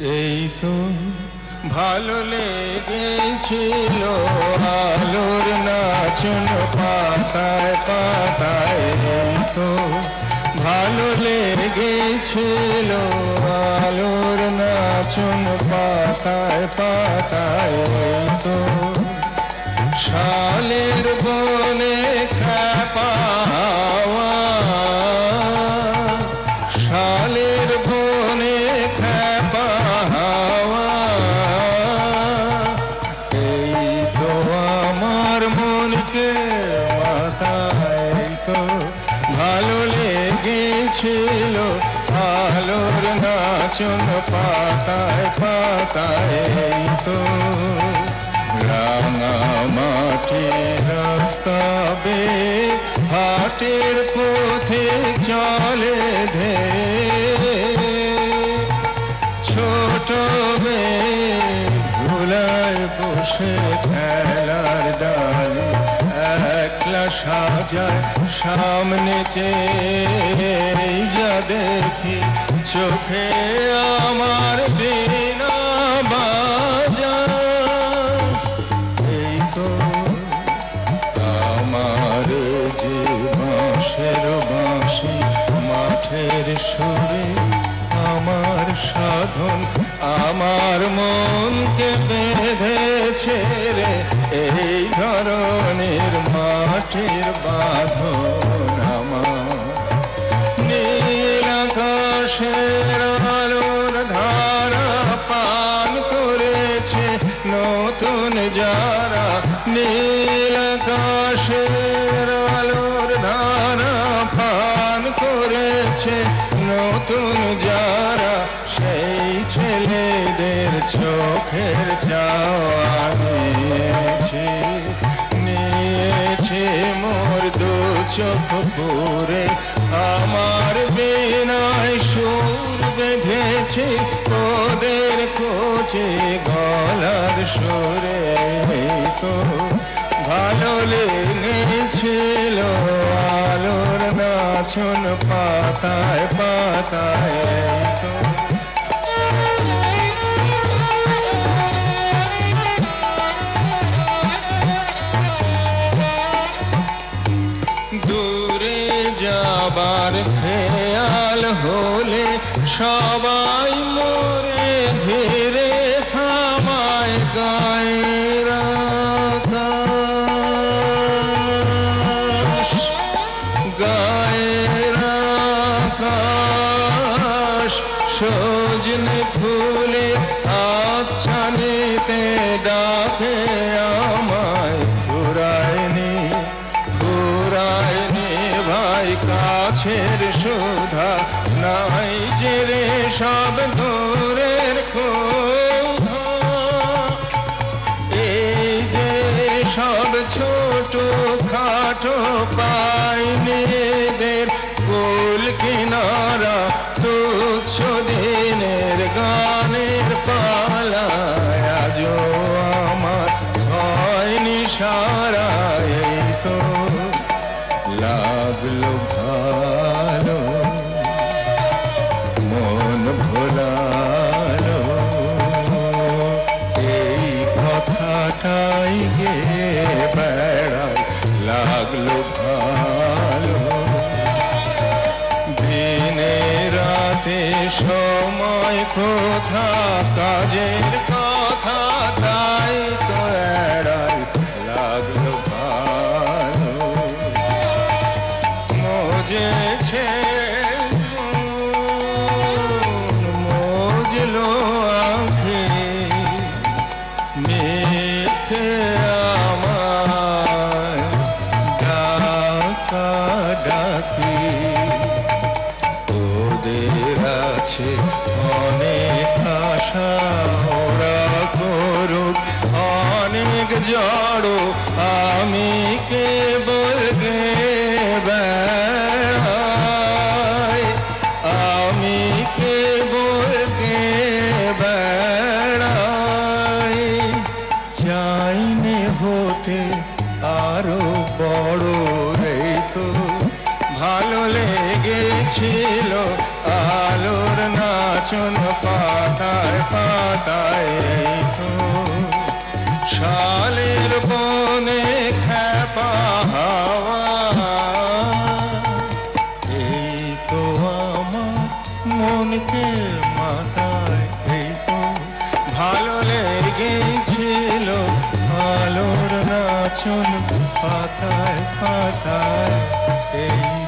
এই তো ভালো লেগেছিল আলোর নাচন পাতায় পাতায়, এই তো ভালো লেগেছিল আলোর নাচন পাতায় পাতায়, এই তো শালের বনে খ্যাপা হাওয়া, শালের বনে খ্যাপা হাওয়া, এই তো আমার মনকে মাথায় তো ভালো লেগেছিল আলোর নাচন পাতায় পাতায়, এই তো রাঙা মাটি রাস্তা বে হাটের পথে চলে ধে, ছোট মেয়ে ধুলায় বসে খেলার ডালে একলা সাজায় সামনে চেয়ে, যা দেখি চোখে আমার বিনা বাজায়, এই তো আমার যে বাঁশের বাঁশি মাঠের সুরে আমার সাধন, আমার মনকে বেঁধেছে রে এই ধরনের মাটির বাঁধন আমার। নীল আকাশের আলোর ধারা পান করেছে নতুন যারা, নীল আকাশের আলোর ধারা পান করেছে নতুন যারা, সেই ছেলেদের চোখের চাওয়া নিয়েছে, নিয়েছে মোর দু চোখ পুরে, আমার বিনায় সুর বেঁধেছে ওদের কোচে গলার সুরে, তো ভালো লেগেছিল আলোর নাচন পাতায় পাতায়, তো দূরে যাবার খেয়াল হলে সবাই মোরে ঘিরে থামায় গায়ের আকাশ, গায়ের আকাশ সজনে ফুলে আচ্ছানিতে ডাকে আমায়, ঘুরায়নি ঘুরায়নি ভাই কাছের সুধা, নাই যে রে সব দূরের ক্ষোধা, এই যে সব ছোট খাটো পাইনিদের কুল কিনারা, তুচ্ছ দিনের গানের পালায় আজও আমার হয়নি সারা, এই তো লাগলো ভালো মন ভোলালো, এই কথাটাই গে বেড়ায় লাগলো ভালো, দিনে রাতে সময় কোথা কাজের কথা তাই তো এড়ায় লাগলো ভালো, মজেছে মজলো আঁখে মিথ্যে আমায় ডাকা ডাকি, ওদের আছে অনেক আশা ওরা করুক অনেক জড়ো, আমি কেবল গে বেড়াই, আমি কেবল গে বেড়াই, চাইনি হতে আরো বড়, এই তো ভালো লেগেছিল আলোর নাচন পাতায় পাতায়, এই তো শালের বনে খ্যাপা হাওয়া, এই তো আমার মনকে মাতায়, এই তো ভালো লেগেছিল আলোর নাচন পাতায় পাতায়, এই